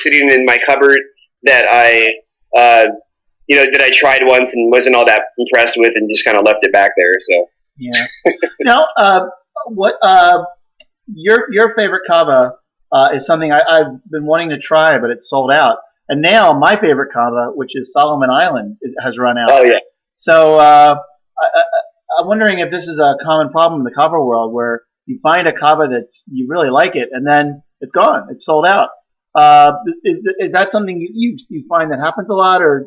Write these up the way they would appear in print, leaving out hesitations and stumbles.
sitting in my cupboard that that I tried once and wasn't all that impressed with, and just kind of left it back there. So Yeah. Now, what your favorite kava is something I've been wanting to try, but it's sold out. And now my favorite kava, which is Solomon Island, has run out. oh yeah. So I'm wondering if this is a common problem in the kava world, where you find a kava that you really like it, and then it's gone, it's sold out. Is that something you find that happens a lot, or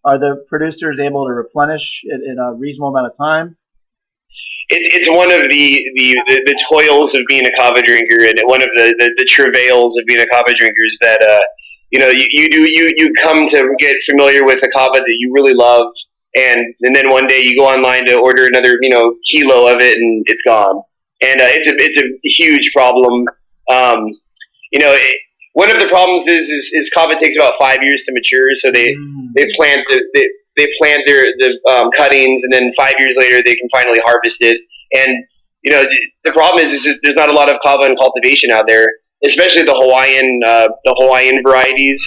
are the producers able to replenish it in a reasonable amount of time? It's one of the toils of being a kava drinker, and one of the travails of being a kava drinker is that you come to get familiar with a kava that you really love, and then one day you go online to order another kilo of it, and it's gone. And it's a huge problem. One of the problems is kava takes about 5 years to mature, so they plant the cuttings, and then 5 years later they can finally harvest it. And the problem is just there's not a lot of kava in cultivation out there, especially the Hawaiian varieties.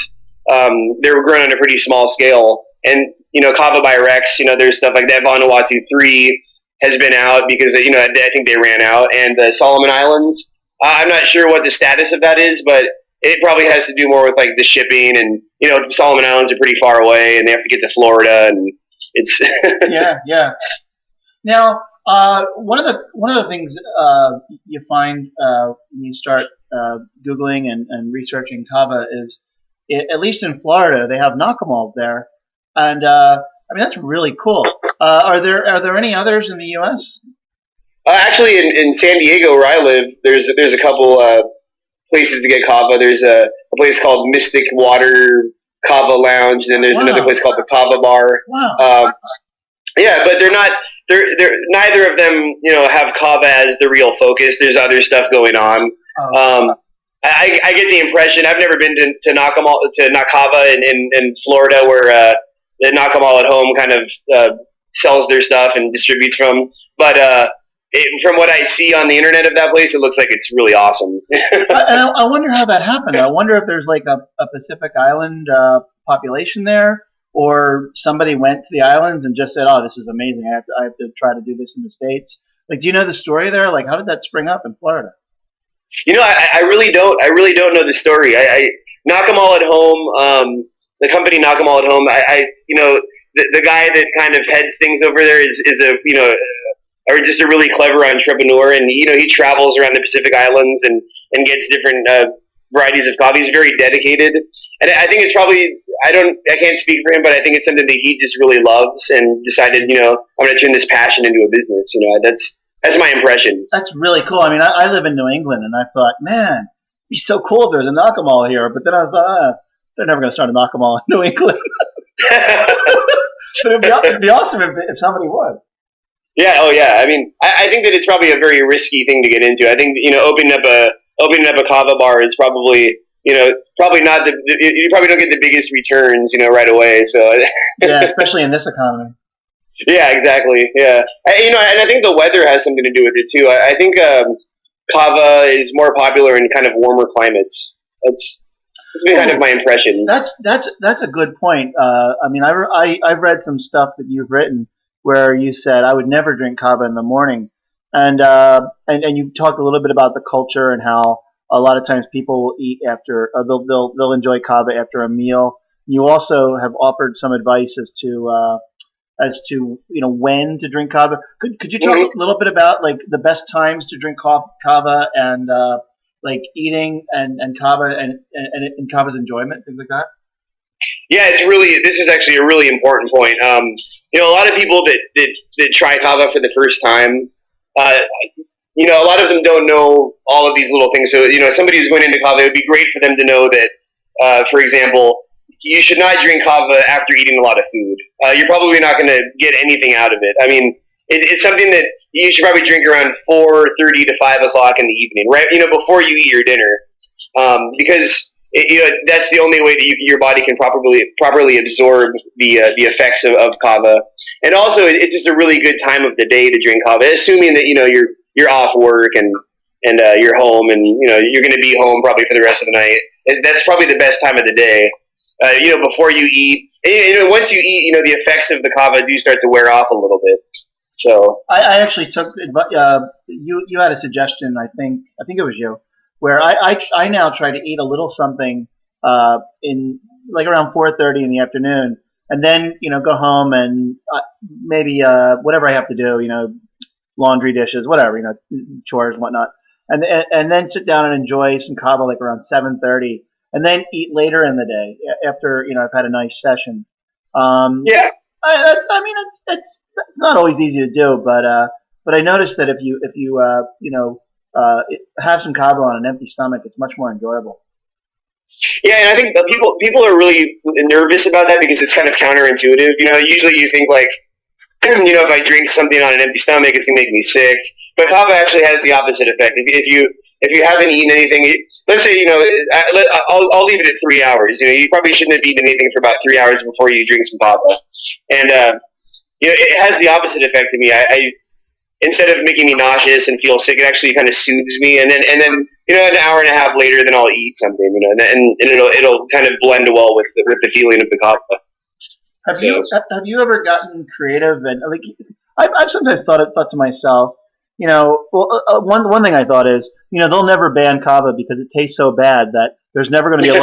They're grown on a pretty small scale, and kava by Rex. There's stuff like that. Vanuatu 3 has been out because I think they ran out, and the Solomon Islands. I'm not sure what the status of that is, but it probably has to do more with like the shipping, and the Solomon Islands are pretty far away, and they have to get to Florida, and it's yeah. Now, one of the things you find when you start googling and researching kava is, at least in Florida, they have knockamalls there, and that's really cool. Are there any others in the U.S.? Actually, in San Diego, where I live, there's a couple places to get kava. There's a place called Mystic Water Kava Lounge, and then there's another place called the Kava Bar. Wow. Yeah, but they're not. They're neither of them have kava as the real focus. There's other stuff going on. I get the impression, I've never been to Nakava in Florida, where the Nakamal at Home kind of sells their stuff and distributes from. But from what I see on the internet of that place, it looks like it's really awesome. And I wonder how that happened. I wonder if there's like a Pacific Island population there, or somebody went to the islands and just said, "Oh, this is amazing. I have to try to do this in the States." Like, do you know the story there? Like, how did that spring up in Florida? I really don't. I really don't know the story. I Nakamal at Home, the company Nakamal at Home. The guy that kind of heads things over there is a or just a really clever entrepreneur, and he travels around the Pacific Islands and gets different varieties of coffee. He's very dedicated, and I think it's probably I can't speak for him, but I think it's something that he just really loves and decided I'm going to turn this passion into a business. That's my impression. That's really cool. I mean, I live in New England, and I thought, man, it'd be so cool if there's a Nakamal here. But then I was like, they're never going to start a Nakamal in New England. But it'd be awesome if somebody would. Yeah. Oh, yeah. I mean, I think that it's probably a very risky thing to get into. I think opening up a kava bar is probably probably not you probably don't get the biggest returns right away. So yeah, especially in this economy. Yeah, exactly. Yeah, and I think the weather has something to do with it too. I think kava is more popular in kind of warmer climates. That's been kind of my impression. That's a good point. I mean, I've read some stuff that you've written where you said I would never drink kava in the morning, and you talked a little bit about the culture and how a lot of times people will eat after they'll enjoy kava after a meal. You also have offered some advice as to when to drink kava. Could you talk a little bit about like the best times to drink kava and like eating and kava and kava's enjoyment, things like that? Yeah, this is actually a really important point. A lot of people that try kava for the first time, a lot of them don't know all of these little things. So, somebody who's going into kava, it would be great for them to know that, for example, you should not drink kava after eating a lot of food. You're probably not going to get anything out of it. I mean, it's something that you should probably drink around 4:30 to 5 o'clock in the evening, right? Before you eat your dinner, because that's the only way that your body can properly absorb the effects of kava. And also, it's just a really good time of the day to drink kava, assuming that you're off work and and you're home, and you're going to be home probably for the rest of the night. That's probably the best time of the day. Before you eat. And, once you eat, the effects of the kava do start to wear off a little bit. So I actually took you had a suggestion. I think it was you, where I now try to eat a little something in like around 4:30 in the afternoon, and then go home and maybe whatever I have to do, laundry, dishes, whatever, chores and whatnot, and then sit down and enjoy some kava like around 7:30, and then eat later in the day after I've had a nice session. yeah. I mean, it's not always easy to do, but I noticed that if you have some kava on an empty stomach, it's much more enjoyable. Yeah, and I think that people are really nervous about that because it's kind of counterintuitive. Usually you think like, if I drink something on an empty stomach, it's gonna make me sick. But kava actually has the opposite effect. If you haven't eaten anything, let's say I'll leave it at 3 hours. You probably shouldn't have eaten anything for about 3 hours before you drink some kava, and it has the opposite effect to me. I instead of making me nauseous and feel sick, it actually kind of soothes me. And then an hour and a half later, then I'll eat something, and it'll kind of blend well with the feeling of the kava. Have you ever gotten creative and like I've sometimes thought to myself, one thing I thought is, they'll never ban kava because it tastes so bad that there's never going to be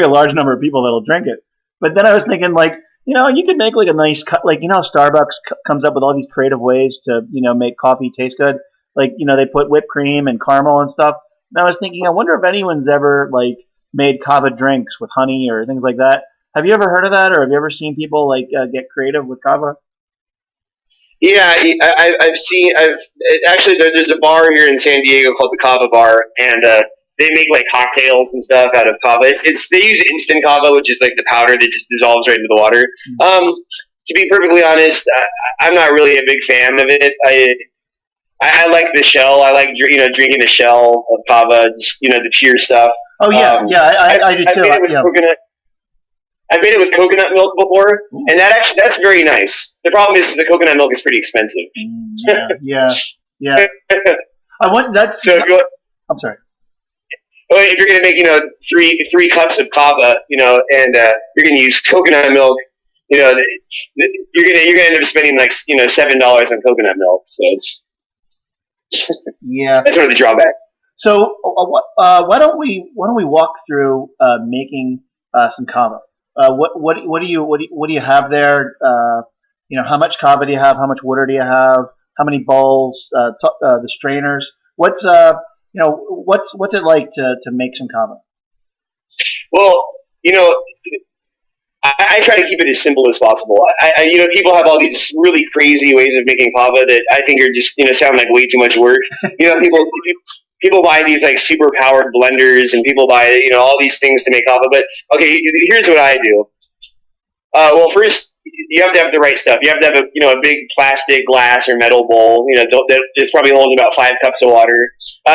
a large number of people that'll drink it. But then I was thinking like, you could make like a nice like Starbucks comes up with all these creative ways to make coffee taste good. Like they put whipped cream and caramel and stuff. And I was thinking, I wonder if anyone's ever like made kava drinks with honey or things like that. Have you ever heard of that, or have you ever seen people like get creative with kava? Yeah, I've seen. Actually, there's a bar here in San Diego called the Kava Bar, and they make like cocktails and stuff out of kava. They use instant kava, which is like the powder that just dissolves right into the water. To be perfectly honest, I'm not really a big fan of it. I like the shell. I like drinking the shell of kava, just, the pure stuff. Oh yeah, I do too. I've made it with coconut. I've made it with coconut milk before, and that's very nice. The problem is the coconut milk is pretty expensive. Yeah. I want that. So I'm sorry. If you're going to make three cups of kava, and you're going to use coconut milk, you're going to end up spending like $7 on coconut milk. So it's that's one of the drawbacks. So why don't we walk through making some kava? What do you have there? How much kava do you have? How much water do you have? How many bowls? The strainers. What's it like to make some kava? Well, I try to keep it as simple as possible. People have all these really crazy ways of making kava that I think are just sound like way too much work. People buy these like super powered blenders, and people buy all these things to make kava. But okay, here's what I do. Well, first you have to have the right stuff. You have to have a big plastic, glass, or metal bowl. That just probably holds about 5 cups of water.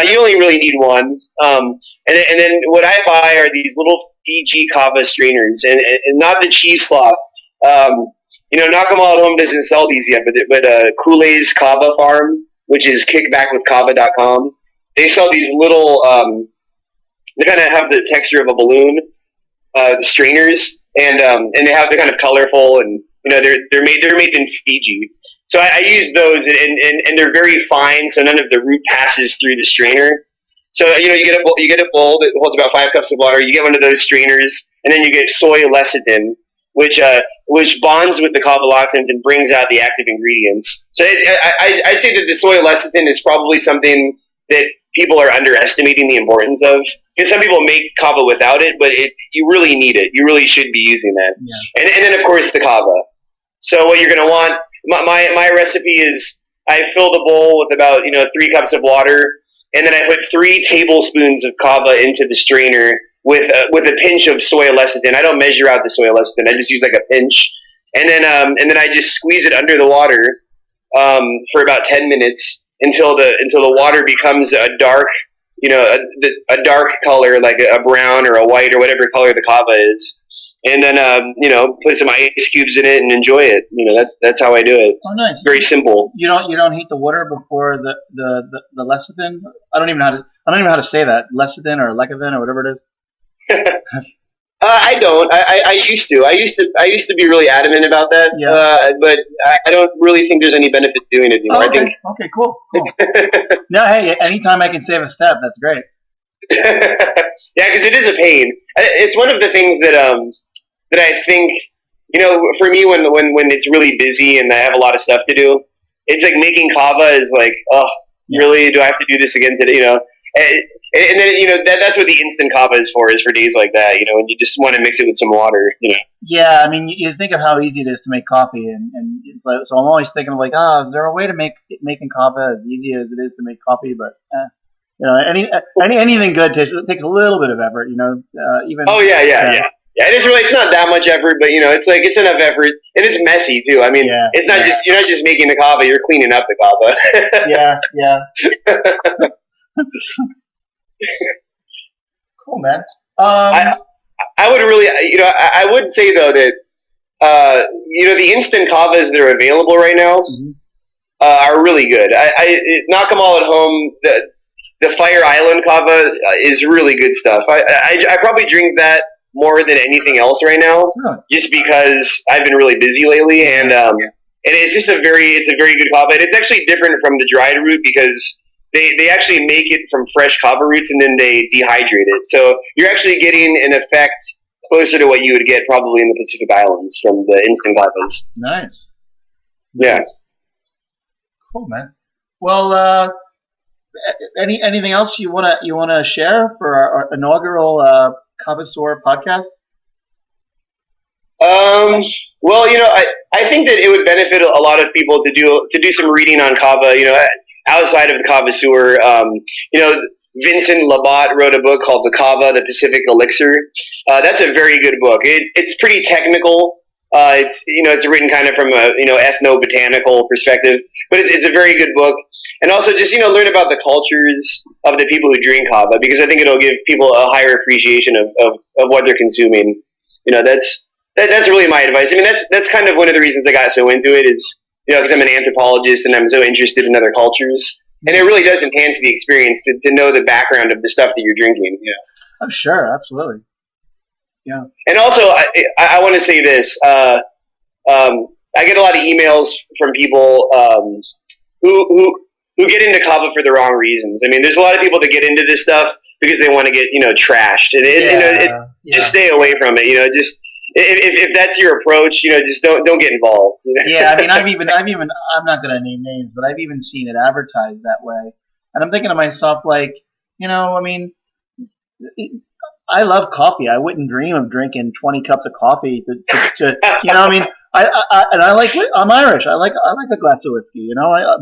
You only really need one. And then what I buy are these little Fiji kava strainers, and not the cheesecloth. Nakamal doesn't sell these yet, but Kool-Aid's Kava Farm, which is kickbackwithkava.com. They sell these little. They kind of have the texture of a balloon. The strainers, and they're kind of colorful, and they're made in Fiji. So I use those, and they're very fine, so none of the root passes through the strainer. So you get a bowl that holds about 5 cups of water. You get one of those strainers, and then you get soy lecithin, which bonds with the kava lactams and brings out the active ingredients. So I'd say that the soy lecithin is probably something that people are underestimating the importance of. Because some people make kava without it, but you really need it. You really should be using that. Yeah. And then of course the kava. So what you're going to want, my recipe is I fill the bowl with about 3 cups of water, and then I put 3 tablespoons of kava into the strainer with a pinch of soy lecithin. I don't measure out the soy lecithin. I just use like a pinch, and then I just squeeze it under the water for about 10 minutes until the water becomes a dark. A dark color, like a brown or a white or whatever color the kava is. and then put some ice cubes in it and enjoy it. That's how I do it. Oh, nice. Very simple. You don't heat the water before the lecithin. I don't even know how to say that, lecithin or lecithin or whatever it is. I don't. I used to. I used to be really adamant about that. Yeah. But I don't really think there's any benefit to doing it anymore. Oh, okay. I think. Okay. Cool. No, hey, anytime I can save a step, that's great. Yeah, because it is a pain. It's one of the things that I think, for me when it's really busy and I have a lot of stuff to do, it's like making kava is like, oh, Yeah. really? Do I have to do this again today? And then that's what the instant kava is for days like that. When you just want to mix it with some water. Yeah, I mean, you think of how easy it is to make coffee, and it's like, so I'm always thinking of like, is there a way to make making kava as easy as it is to make coffee? But anything good takes a little bit of effort. Even. Oh yeah. Yeah, it's not that much effort, but it's enough effort, and it's messy too. I mean, it's not just you're not just making the kava, you're cleaning up the kava. Yeah. Cool, man. I would really, I would say though that the instant kavas that are available right now are really good. Knock them all at home. The Fire Island kava is really good stuff. I probably drink that more than anything else right now, just because I've been really busy lately, and it's just a very good kava. And it's actually different from the dried root because they actually make it from fresh kava roots and then they dehydrate it. So you're actually getting an effect closer to what you would get probably in the Pacific Islands from the instant kavas. Nice. Yeah. Cool, man. Well, anything else you wanna share for our inaugural Kavasseur podcast? Well, I think that it would benefit a lot of people to do some reading on kava. Outside of the kavasseur, Vincent Labat wrote a book called The Kava, the Pacific Elixir. That's a very good book. It's pretty technical. It's written kind of from a ethnobotanical perspective, but it's a very good book. And also just learn about the cultures of the people who drink kava, because I think it'll give people a higher appreciation of what they're consuming. That's really my advice. I mean, that's kind of one of the reasons I got so into it is because I'm an anthropologist and I'm so interested in other cultures, and it really does enhance the experience to know the background of the stuff that you're drinking. Oh, sure, absolutely. Yeah. And also, I want to say this. I get a lot of emails from people who get into kava for the wrong reasons. I mean, there's a lot of people that get into this stuff because they want to get trashed, and just stay away from it. Just if that's your approach, just don't get involved. Yeah, I mean, I'm not going to name names, but I've even seen it advertised that way, and I'm thinking to myself, like, I mean, I love coffee. I wouldn't dream of drinking 20 cups of coffee to I mean, I'm Irish. I like a glass of whiskey,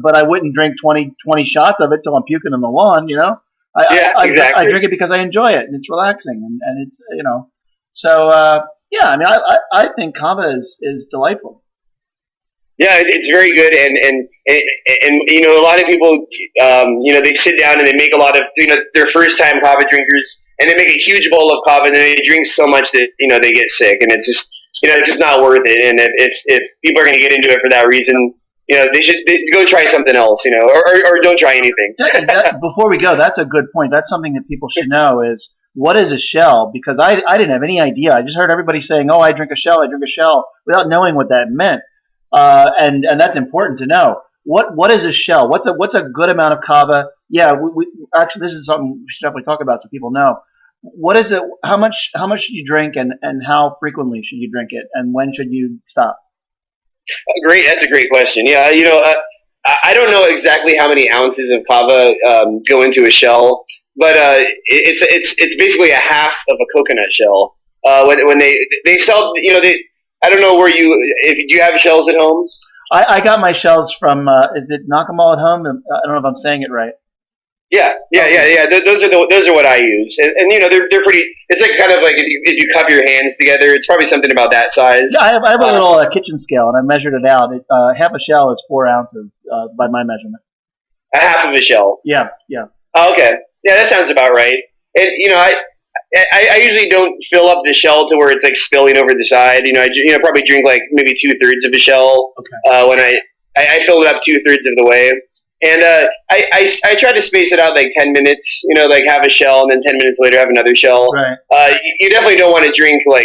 but I wouldn't drink 20 shots of it till I'm puking in the lawn, Exactly. I drink it because I enjoy it and it's relaxing and it's, so, yeah, I mean, I think kava is delightful. Yeah, it's very good, and a lot of people, they sit down and they make a lot of, their first time kava drinkers, and they make a huge bowl of kava, and then they drink so much that they get sick, and it's just not worth it. And if people are going to get into it for that reason, they should go try something else, or don't try anything. Before we go, that's a good point. That's something that people should know is, what is a shell? Because I didn't have any idea. I just heard everybody saying, "Oh, I drink a shell," without knowing what that meant. And that's important to know. What is a shell? What's a good amount of kava? Yeah, we actually, this is something we should definitely talk about so people know. What is it? How much should you drink, and how frequently should you drink it, and when should you stop? That's a great question. Yeah, I don't know exactly how many ounces of kava go into a shell, but it's basically a half of a coconut shell. When they sell, I don't know where do you have shells at home? I got my shells from is it Knock 'em All at Home? I don't know if I'm saying it right. Yeah. Those are what I use, and they're pretty. It's like kind of like if you cup your hands together, it's probably something about that size. Yeah, I have a little kitchen scale, and I measured it out. Half a shell is 4 ounces by my measurement. A half of a shell. Yeah. Oh, okay. Yeah, that sounds about right. And I usually don't fill up the shell to where it's like spilling over the side. Probably drink like maybe 2/3 of a shell. Okay. When I fill it up 2/3 of the way, and I try to space it out like 10 minutes. Like have a shell and then 10 minutes later have another shell. Right. You definitely don't want to drink like